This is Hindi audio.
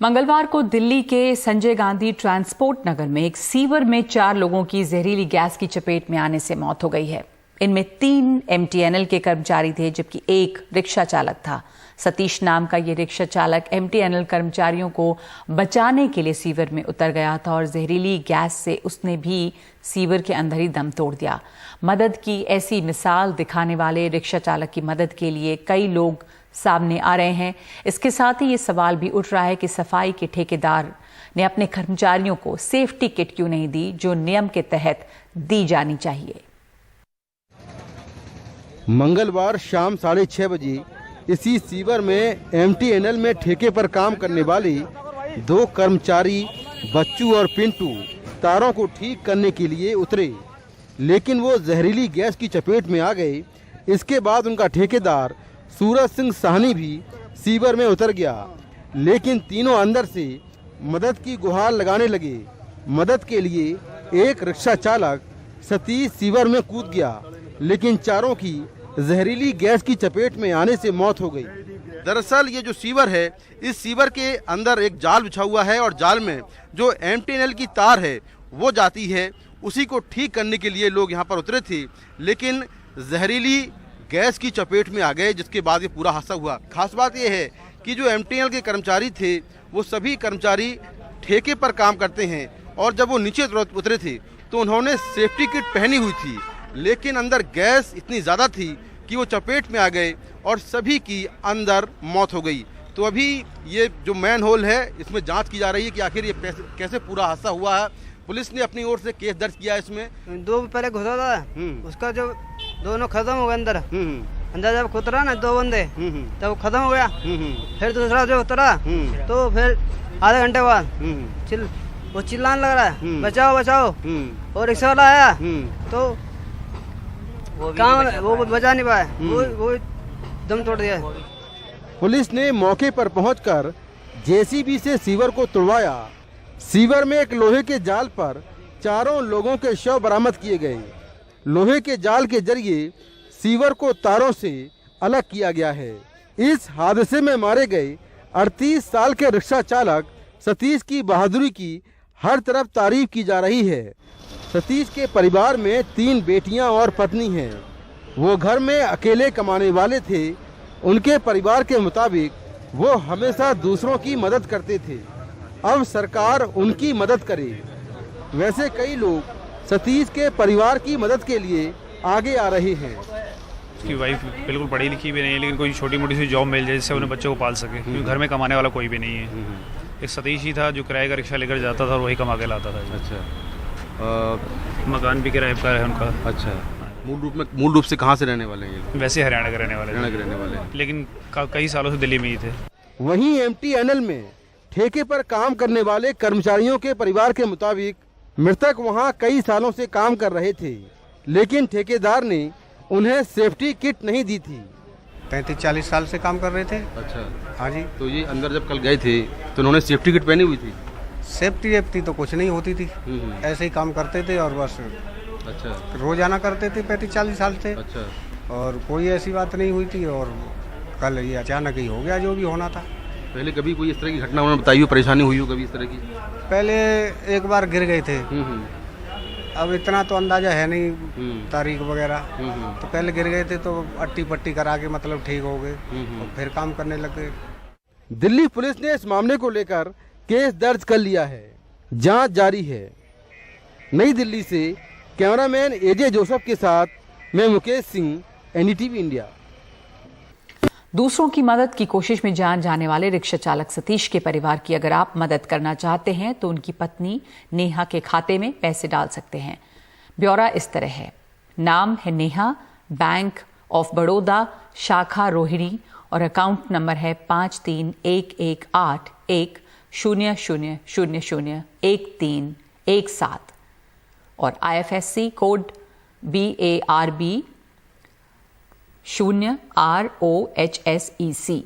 मंगलवार को दिल्ली के संजय गांधी ट्रांसपोर्ट नगर में एक सीवर में 4 लोगों की जहरीली गैस की चपेट में आने से मौत हो गई है। इनमें 3 एमटीएनएल के कर्मचारी थे, जबकि एक रिक्शा चालक था। सतीश नाम का ये रिक्शा चालक एमटीएनएल कर्मचारियों को बचाने के लिए सीवर में उतर गया था और जहरीली गैस से उसने भी सीवर के अंदर ही दम तोड़ दिया। मदद की ऐसी मिसाल दिखाने वाले रिक्शा चालक की मदद के लिए कई लोग सामने आ रहे हैं। इसके साथ ही ये सवाल भी उठ रहा है कि सफाई के ठेकेदार ने अपने कर्मचारियों को सेफ्टी किट क्यों नहीं दी, जो नियम के तहत दी जानी चाहिए। मंगलवार शाम 6:30 बजे इसी सीवर में एमटीएनएल में ठेके पर काम करने वाले 2 कर्मचारी बच्चू और पिंटू तारों को ठीक करने के लिए उतरे, लेकिन वो जहरीली गैस की चपेट में आ गए। इसके बाद उनका ठेकेदार सूरज सिंह साहनी भी सीवर में उतर गया, लेकिन तीनों अंदर से मदद की गुहार लगाने लगे। मदद के लिए एक रिक्शा चालक सतीश सीवर में कूद गया, लेकिन चारों की जहरीली गैस की चपेट में आने से मौत हो गई। दरअसल ये जो सीवर है, इस सीवर के अंदर एक जाल बिछा हुआ है और जाल में जो एमटीएनएल की तार है वो जाती है। उसी को ठीक करने के लिए लोग यहाँ पर उतरे थे, लेकिन जहरीली गैस की चपेट में आ गए, जिसके बाद ये पूरा हादसा हुआ। खास बात यह है कि जो एमटीएनएल के कर्मचारी थे वो सभी कर्मचारी ठेके पर काम करते हैं, और जब वो नीचे उतरे थे तो उन्होंने सेफ्टी किट पहनी हुई थी, लेकिन अंदर गैस इतनी ज़्यादा थी कि वो चपेट में आ गए और सभी की अंदर मौत हो गई। तो अभी ये जो मैन होल है, इसमें जांच की जा रही है कि आखिर ये कैसे पूरा हादसा हुआ है। पुलिस ने अपनी ओर से केस दर्ज किया है। इसमें 2 पहले घुसा था, उसका जब दोनों खत्म हो गए अंदर जब उतरा ना 2 बंदे, तब खत्म हो गया। फिर दूसरा जो उतरा तो फिर आधे घंटे बाद वो चिल्लाने लग रहा है, बचाओ बचाओ। और रिक्शा वाला आया तो वो बचा नहीं पाया, वो दम तोड़ दिया। पुलिस ने मौके पर पहुंचकर जेसीबी से सीवर को तोड़वाया। सीवर में एक लोहे के जाल पर 4 लोगों के शव बरामद किए गए। लोहे के जाल के जरिए सीवर को तारों से अलग किया गया है। इस हादसे में मारे गए 38 साल के रिक्शा चालक सतीश की बहादुरी की हर तरफ तारीफ की जा रही है। सतीश के परिवार में 3 बेटियां और पत्नी हैं। वो घर में अकेले कमाने वाले थे। उनके परिवार के मुताबिक वो हमेशा दूसरों की मदद करते थे। अब सरकार उनकी मदद करे। वैसे कई लोग सतीश के परिवार की मदद के लिए आगे आ रहे हैं। उसकी वाइफ बिल्कुल पढ़ी लिखी भी नहीं है, लेकिन कोई छोटी मोटी सी जॉब मिल जाए जिससे अपने बच्चों को पाल सके, क्योंकि घर में कमाने वाला कोई भी नहीं है। एक सतीश ही था जो किराए का रिक्शा लेकर जाता था और वही कमा के लाता था। अच्छा, मकान भी किराए का है उनका। अच्छा, मूल रूप से कहाँ से रहने वाले हैं? वैसे हरियाणा के रहने वाले, लेकिन कई सालों से दिल्ली में ही थे। वहीं एमटीएनएल में ठेके पर काम करने वाले कर्मचारियों के परिवार के मुताबिक मृतक वहां कई सालों से काम कर रहे थे, लेकिन ठेकेदार ने उन्हें सेफ्टी किट नहीं दी थी। 35-40 साल से काम कर रहे थे। अच्छा, हाँ जी। तो ये अंदर जब कल गए थे तो उन्होंने सेफ्टी किट पहनी हुई थी? सेफ्टी तो कुछ नहीं होती थी, ऐसे ही काम करते थे और बस। अच्छा, रोजाना करते थे 35-40 साल से। अच्छा, और कोई ऐसी बात नहीं हुई थी, और कल ये अचानक ही हो गया जो भी होना था। पहले कभी कोई इस तरह की घटना उन्होंने बताई हो, परेशानी हुई हो कभी इस तरह की? पहले एक बार गिर गए थे। अब इतना तो अंदाजा है नहीं तारीख वगैरह, तो पहले गिर गए थे तो अट्टी पट्टी करा के मतलब ठीक हो गए और फिर काम करने लग गए। दिल्ली पुलिस ने इस मामले को लेकर केस दर्ज कर लिया है। जांच जारी है। नई दिल्ली से कैमरामैन एजे जोसेफ के साथ मैं मुकेश सिंह, एनडीटीवी इंडिया। दूसरों की मदद की कोशिश में जान जाने वाले रिक्शा चालक सतीश के परिवार की अगर आप मदद करना चाहते हैं तो उनकी पत्नी नेहा के खाते में पैसे डाल सकते हैं। ब्यौरा इस तरह है। नाम है नेहा, बैंक ऑफ बड़ौदा, शाखा रोहिणी, और अकाउंट नंबर है 53111800001317 और IFSC कोड BARB 0ROHSEC।